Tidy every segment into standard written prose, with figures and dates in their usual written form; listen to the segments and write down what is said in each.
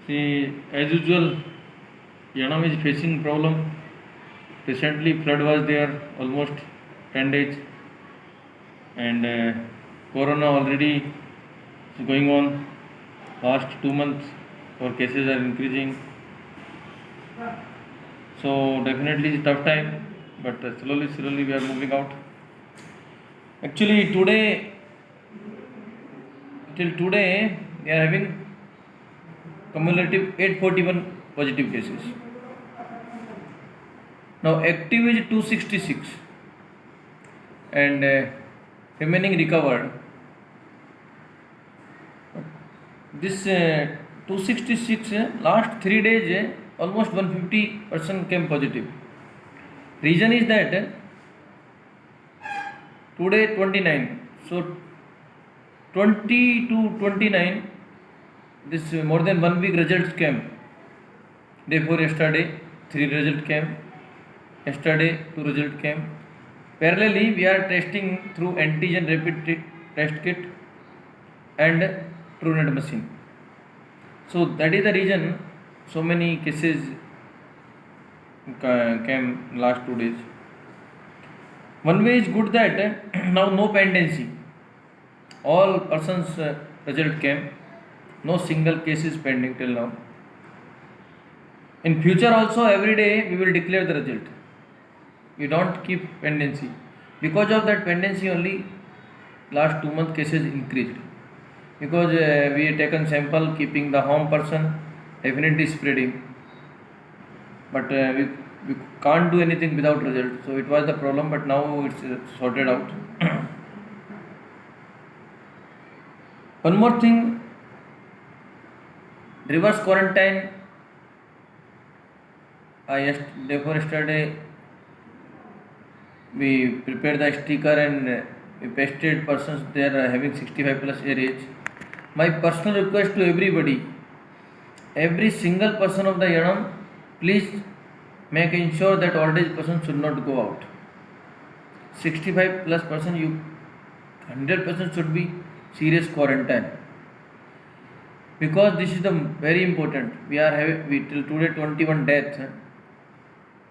See, as usual, Yanam is facing problem. Recently, flood was there almost 10 days, and Corona already is going on. Last 2 months, our cases are increasing. So definitely it's tough time, but slowly we are moving out. Actually, till today, we are having cumulative 841 positive cases. Now active is 266 and remaining recovered. This 266 last 3 days almost 150% came positive. Reason is that today 29, so 20 to 29 this more than 1 week results came. Day before yesterday 3 result came, yesterday 2 result came. Parallelly we are testing through antigen rapid test kit and TrueNet machine. So that is the reason so many cases came last 2 days. One way is good that now no pendency. All persons result came. No single case is pending till now. In future also every day we will declare the result. We don't keep pendency. Because of that pendency only last 2 month cases increased. Because we have taken sample keeping the home person definitely spreading. But we can't do anything without result. So it was the problem, but now it's sorted out. One more thing, reverse quarantine. Yesterday we prepared the sticker and we pasted persons there having 65 plus year age. My personal request to everybody, every single person of the Yanam, please make ensure that old age person should not go out. 65 plus person, you 100% should be serious quarantine, because this is the very important. We till today 21 deaths.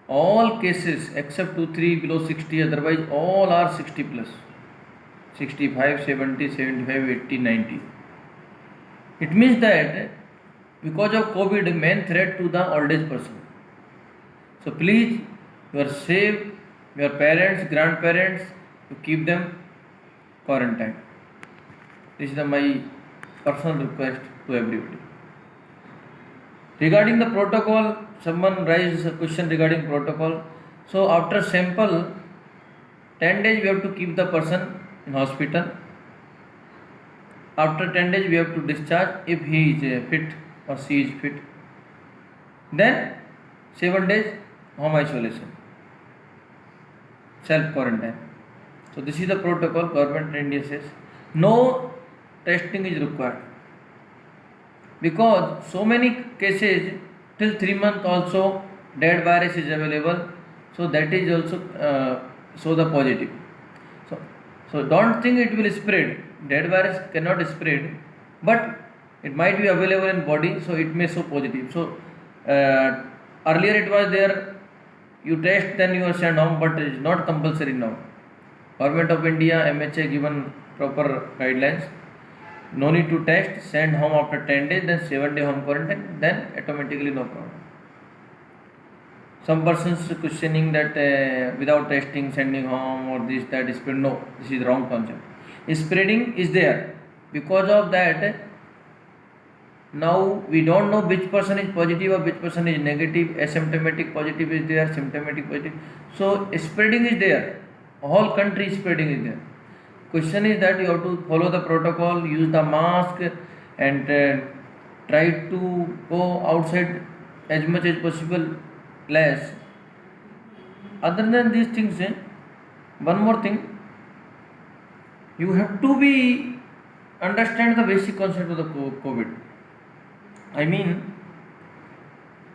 All cases except 2-3 below 60, otherwise all are 60 plus, 65, 70, 75, 80, 90. It means that because of COVID, main threat to the old age person. So please, you are safe, your parents, grandparents, to keep them quarantine. This is my personal request to everybody. Regarding the protocol, someone raised a question regarding protocol. So after sample, 10 days we have to keep the person in hospital. After 10 days we have to discharge if he is fit or she is fit. Then 7 days home isolation, self quarantine. So this is the protocol government India says. No testing is required, because so many cases till 3 months also dead virus is available. So that is also show the positive. So don't think it will spread. Dead virus cannot spread, but it might be available in body, so it may show positive. So earlier it was there, you test then you are sent home, but it is not compulsory now. Government of India, MHA given proper guidelines. No need to test, send home after 10 days, then 7-day home quarantine, then automatically no problem. Some persons questioning that without testing, sending home or this, that, spread. No, this is wrong concept. Spreading is there. Because of that, now we don't know which person is positive or which person is negative. Asymptomatic positive is there, symptomatic positive. So spreading is there. Whole country spreading is there. Question is that you have to follow the protocol, use the mask, and try to go outside as much as possible, less. Other than these things, one more thing, you have to be understand the basic concept of the COVID. I mean,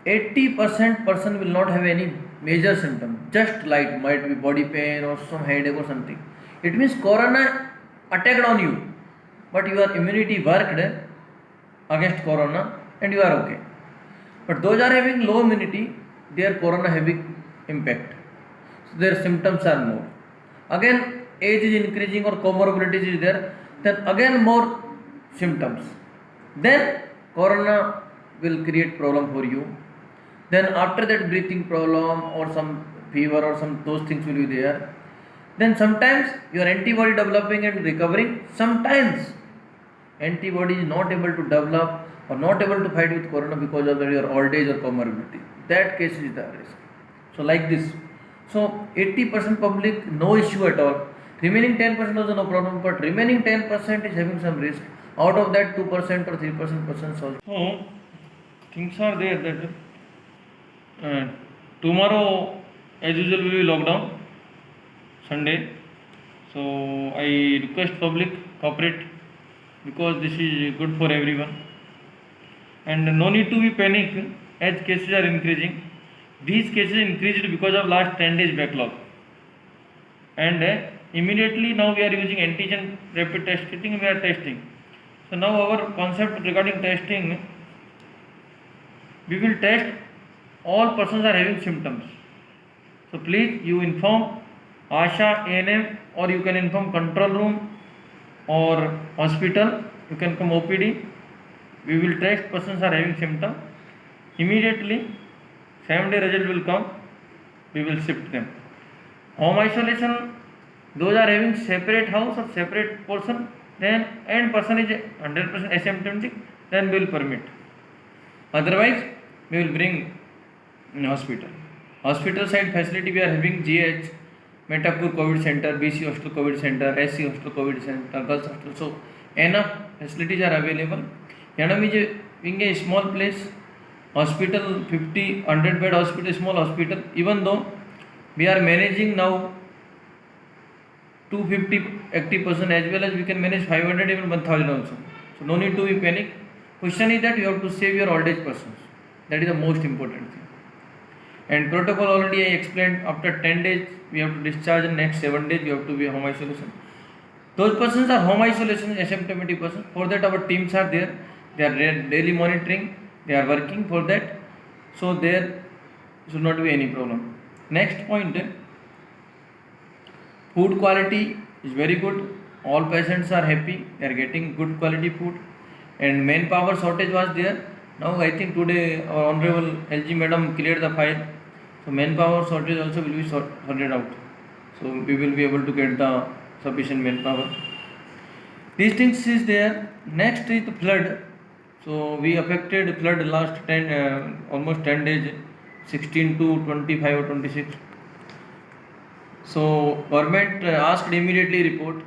80% person will not have any major symptom, just light, might be body pain or some headache or something. It means corona attacked on you, but your immunity worked against corona and you are okay. But those are having low immunity, their corona having impact. So their symptoms are more. Again, age is increasing or comorbidities is there, then again more symptoms. Then corona will create problem for you. Then after that breathing problem or some fever or some those things will be there. Then sometimes your antibody developing and recovering. Sometimes antibody is not able to develop or not able to fight with corona because of your old age or comorbidity. That case is the risk. So like this. So 80% public no issue at all. Remaining 10% also no problem, but remaining 10% is having some risk. Out of that 2% or 3% persons also. So things are there that tomorrow as usual will be lockdown Sunday. So I request public cooperate because this is good for everyone. And no need to be panic as cases are increasing. These cases increased because of last 10 days backlog. And immediately now we are using antigen rapid test kitting, we are testing. So now our concept regarding testing, we will test all persons are having symptoms. So please you inform ASHA, ANM, or you can inform control room or hospital. You can come OPD. We will test persons are having symptom. Immediately 7-day result will come. We will shift them. Home isolation, those are having separate house or separate person, then and person is 100% asymptomatic, then we will permit. Otherwise we will bring in hospital. Hospital side facility we are having GH, Metapur COVID Center, BC Hostel COVID Center, SC Hostel COVID Center, Girls Hostel. So enough facilities are available. Yanam is being a small place, hospital 50, 100 bed hospital, small hospital. Even though we are managing now 250 active person as well as we can manage 500 even 1000 also. So no need to be panic. Question is that you have to save your old age persons. That is the most important thing. And protocol already I explained. After 10 days we have to discharge, and next 7 days we have to be home isolation. Those persons are home isolation, asymptomatic persons. For that our teams are there. They are daily monitoring. They are working for that. So there should not be any problem. Next point, food quality is very good. All patients are happy. They are getting good quality food. And manpower shortage was there. Now I think today our Honorable LG Madam cleared the file. So manpower shortage also will be sorted out. So we will be able to get the sufficient manpower. These things is there. Next is the flood. So we affected flood last 10 almost 10 days, 16 to 25 or 26. So government asked immediately report.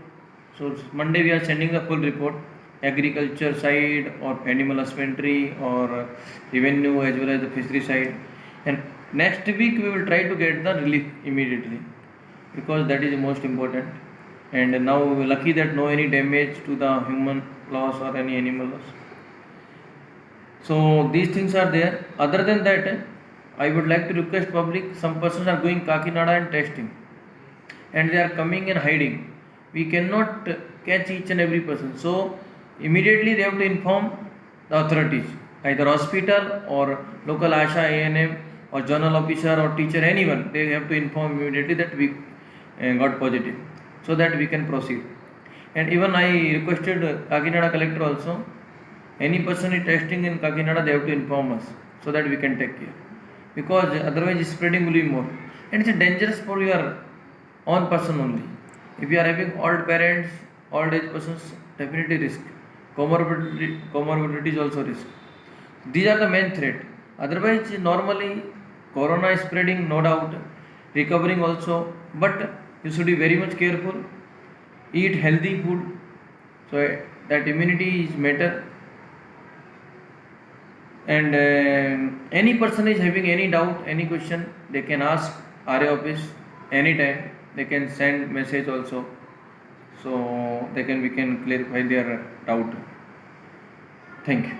So Monday we are sending the full report. Agriculture side or animal husbandry or revenue as well as the fishery side, and next week we will try to get the relief immediately because that is the most important. And now lucky that no any damage to the human loss or any animal loss. So these things are there. Other than that, I would like to request public, some persons are going Kakinada and testing and they are coming and hiding. We cannot catch each and every person. So immediately they have to inform the authorities, either hospital or local ASHA, ANM or journal officer or teacher, anyone. They have to inform immediately that we got positive so that we can proceed. And even I requested Kakinada collector also, any person is testing in Kakinada, they have to inform us so that we can take care, because otherwise spreading will be more and it's dangerous for your own person only. If you are having old parents, old age persons, definitely risk. Comorbidity is also risk. These are the main threat. Otherwise, normally corona is spreading, no doubt, recovering also, but you should be very much careful. Eat healthy food, so that immunity is better. And any person is having any doubt, any question, they can ask RA office anytime. They can send message also, so we can clarify their doubt. Thank you.